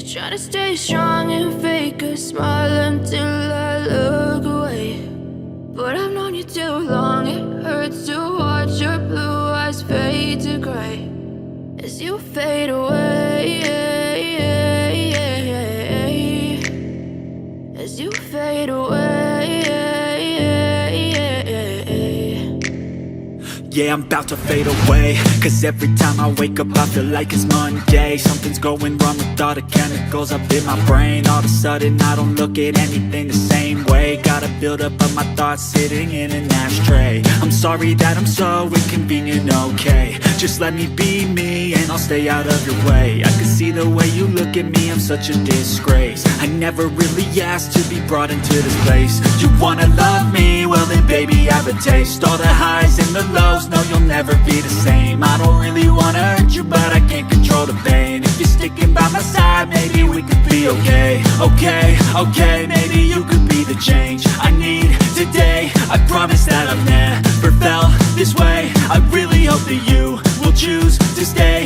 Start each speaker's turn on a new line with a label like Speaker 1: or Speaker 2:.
Speaker 1: Try to stay strong and fake a smile until I look away. But I've known you too long, it hurts to watch your blue eyes fade to gray as you fade away, as you fade away.
Speaker 2: Yeah, I'm about to fade away, cause every time I wake up I feel like it's Monday. Something's going wrong with all the chemicals up in my brain. All of a sudden I don't look at anything the same way. Got a buildup of my thoughts sitting in an ashtray. I'm sorry that I'm so inconvenient, okay. Just let me be me and I'll stay out of your way. I can see the way you look at me, I'm such a disgrace. I never really asked to be brought into this place. You wanna love me? Well then baby I have a taste. All the highs and the lows, no you'll never be the same. I don't really wanna hurt you but I can't control the pain. If you're sticking by my side maybe we could be okay. Okay, maybe you could be the change I need today. I promise that I've never felt this way. I really hope that you will choose to stay.